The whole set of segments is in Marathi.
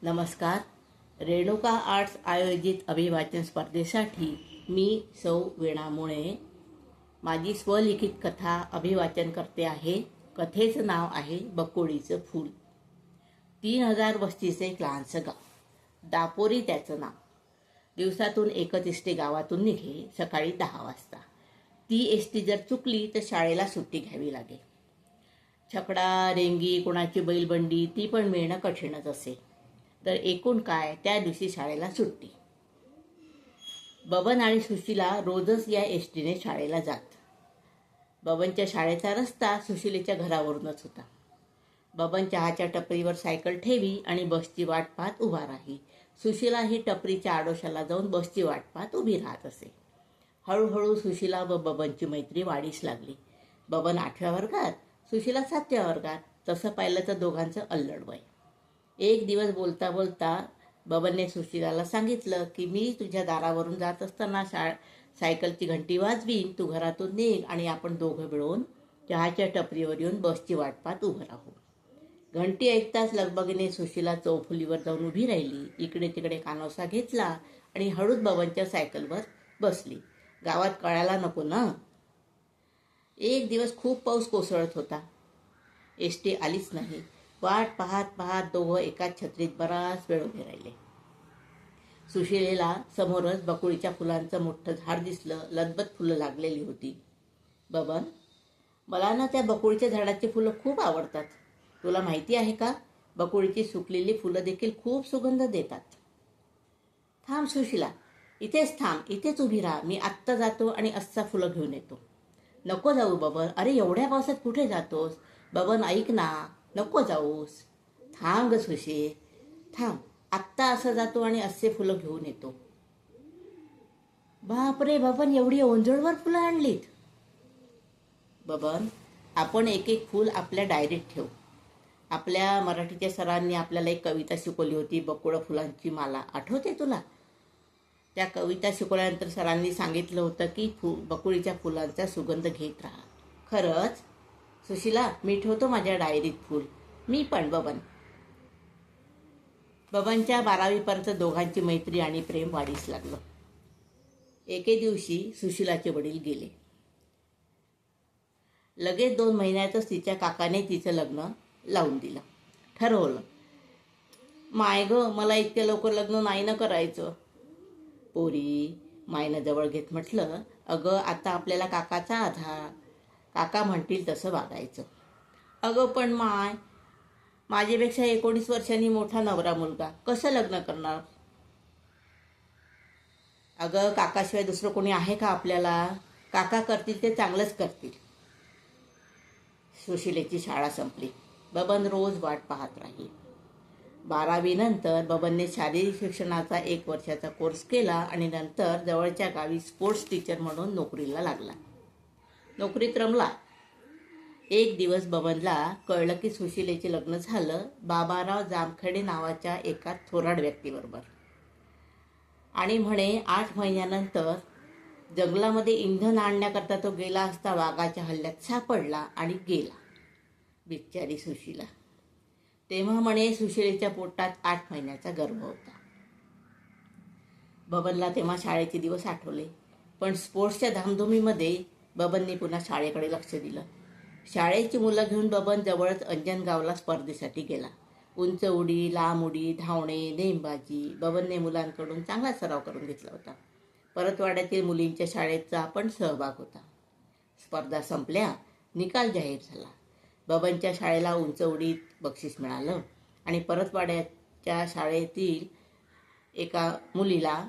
नमस्कार. रेणुका आर्ट्स आयोजित अभिवाचन स्पर्धेसाठी मी सौ वीणा मुळे माझी स्वलिखित कथा अभिवाचन करते आहे. कथेचं नाव आहे बकुळीचं फूल. 3000 वस्तीचं एक लहानसं गाव. दापोरी त्याचं नाव. दिवसातून एकच एसटी गावातून निघे सकाळी 10 वाजता. ती एसटी जर चुकली तर शाळेला सुट्टी घ्यावी लागे. छकडा, रेंगी, कोणाची बैलबंडी ती पण मिळणं कठीणच असे. तर एकूण काय, त्या दिवशी शाळेला सुट्टी. बबन आणि सुशीला रोजच या एसटीने शाळेला जात. बबनच्या शाळेचा रस्ता सुशिलेच्या घरावरूनच होता. बबन चहाच्या टपरीवर सायकल ठेवी आणि बसची वाट पाहत उभा राही. सुशीला ही टपरीच्या आडोशाला जाऊन बसची वाट पाहत उभी राहत असे. हळूहळू सुशीला व बबनची मैत्री वाढीस लागली. बबन 8व्या वर्गात, सुशीला 7व्या वर्गात. तसं पाहिलं तर दोघांचं अल्लड वय. एक दिवस बोलता बोलता बबनने सुशीलाला सांगितलं की मी तुझ्या दारावरून जात असताना सायकलची घंटी वाजवीन, तू घरातून निघ आणि आपण दोघं मिळून चहाच्या टपरीवर येऊन बसची वाट पाहत उभं राहू. घंटी ऐकताच लगबगीने सुशीला चौफुलीवर जाऊन उभी राहिली. इकडे तिकडे कानोसा घेतला आणि हळूच बबनच्या सायकलवर बसली. गावात कळायला नको ना. एक दिवस खूप पाऊस कोसळत होता. एसटी आलीच नाही. वाट पाहत पाहत दोघं एकाच छत्रीत बराच वेळ उभे राहिले. सुशिलेला समोरच बकुळीच्या फुलांचं मोठं झाड दिसलं. लदबद फुलं लागलेली होती. बबन, मला ना त्या बकुळीच्या झाडाची फुलं खूप आवडतात. तुला माहिती आहे का, बकुळीची सुकलेली फुलं देखील खूप सुगंध देतात. थांब सुशिला, इथेच थांब, इथेच उभी राहा. मी आत्ता जातो आणि अस्सा फुलं घेऊन येतो. नको जाऊ बबन. अरे एवढ्या पावसात कुठे जातोस? बबन ऐक ना, नको जाऊस. थांब ग सुशी, थांब. आत्ता असं जातो आणि असे फुलं घेऊन येतो. बापरे बबन, एवढी ओंजळवर फुलं आणलीत? बबन, आपण एक एक फूल आपल्या डायरीत ठेवू. आपल्या मराठीच्या सरांनी आपल्याला एक कविता शिकवली होती, बकुळ फुलांची माला. आठवते तुला? त्या कविता शिकवल्यानंतर सरांनी सांगितलं होतं की बकुळीच्या फुलांचा सुगंध घेत राहा. खरंच सुशीला, मी ठेवतो माझ्या डायरीत फूल. मी पण बबन. बबनच्या 12वीपर्यंत दोघांची मैत्री आणि प्रेम वाढीस लागलं. एके दिवशी सुशिलाचे वडील गेले. लगेच 2 महिन्यातच तिच्या काकाने तिचं लग्न लावून दिलं. ठरवलं. माय ग, मला इतक्या लवकर लग्न नाही ना करायचं. पोरी, मायनं जवळ घेत म्हटलं, अगं आता आपल्याला काकाचा आधार. काका म्हणतील तसं वागायचं. अगं पण माय, माझ्यापेक्षा 19 वर्षांनी मोठा नवरा मुलगा, कसं लग्न करणार? अगं काकाशिवाय दुसरं कोणी आहे का आपल्याला? काका करतील ते चांगलंच करतील. सुशिलेची शाळा संपली. बबन रोज वाट पाहत राही. 12वी नंतर बबनने शारीरिक शिक्षणाचा 1 वर्षाचा कोर्स केला आणि नंतर जवळच्या गावी स्पोर्ट्स टीचर म्हणून नोकरीला लागला. नोकरीत रमला. एक दिवस बबनला कळलं की सुशिलेचे लग्न झालं बाबाराव जामखेडे नावाच्या एका थोराड व्यक्तीबरोबर. आणि म्हणे 8 महिन्यानंतर जंगलामध्ये इंधन आणण्याकरता तो गेला असता वाघाच्या हल्ल्यात सापडला आणि गेला. बिचारी सुशिला. तेव्हा म्हणे सुशिलेच्या पोटात 8 महिन्याचा गर्भ होता. बबनला तेव्हा शाळेचे दिवस आठवले. पण स्पोर्ट्सच्या धामधुमीमध्ये बबनने पुन्हा शाळेकडे लक्ष दिलं. शाळेची मुलं घेऊन बबन जवळच अंजनगावला स्पर्धेसाठी गेला. उंच उडी, लांब उडी, धावणे, नेमबाजी. बबनने मुलांकडून चांगला सराव करून घेतला होता. परतवाड्यातील मुलींच्या शाळेचा पण सहभाग होता. स्पर्धा संपल्या. निकाल जाहीर झाला. बबनच्या शाळेला उंच उडीत बक्षीस मिळालं आणि परतवाड्याच्या शाळेतील एका मुलीला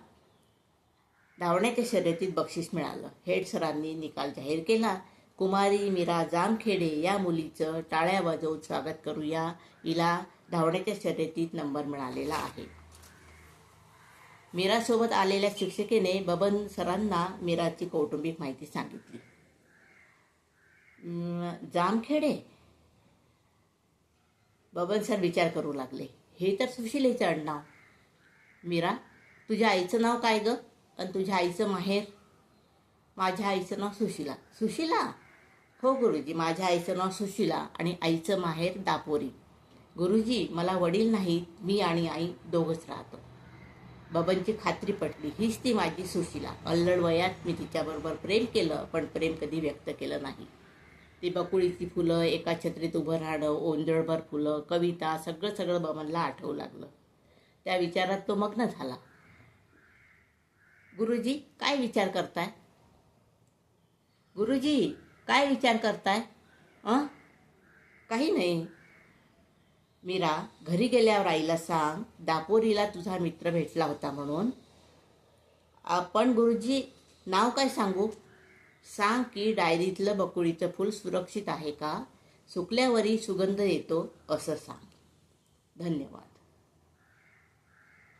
धावण्याच्या शर्यतीत बक्षीस मिळालं. हेड सरांनी निकाल जाहीर केला. कुमारी मीरा जामखेडे या मुलीचं टाळ्या वाजवून स्वागत करूया. हिला धावण्याच्या शर्यतीत नंबर मिळालेला आहे. मीरासोबत आलेल्या शिक्षिकेने बबन सरांना मीराची कौटुंबिक माहिती सांगितली. जामखेडे? बबन सर विचार करू लागले. हे तर सुशिलेचं आडनाव. मीरा, तुझ्या आईचं नाव काय ग? आणि तुझ्या आईचं माहेर? माझ्या आईचं नाव सुशिला. सुशिला? हो गुरुजी, माझ्या आईचं नाव सुशिला आणि आईचं माहेर दापोरी. गुरुजी, मला वडील नाहीत, मी आणि आई दोघंच राहतो. बबनची खात्री पटली. हीच ती माझी सुशिला. अल्लड वयात मी तिच्याबरोबर प्रेम केलं, पण प्रेम कधी व्यक्त केलं नाही. ती बकुळीची फुलं, एका छत्रीत उभं राहणं, ओंजळभर फुलं, कविता, सगळं सगळं बबनला आठवू लागलं. त्या विचारात तो मग्न झाला. गुरुजी, काय विचार करताय? गुरुजी, काय विचार करताय? काही नाही. मीरा, घरी गेल्यावर आईला सांग, दापोरीला तुझा मित्र भेटला होता म्हणून. आपण गुरुजी, नाव काय सांगू? सांग की डायरीतलं बकुळीचं फूल सुरक्षित आहे का? सुकल्यावरही सुगंध येतो असं सांग. धन्यवाद.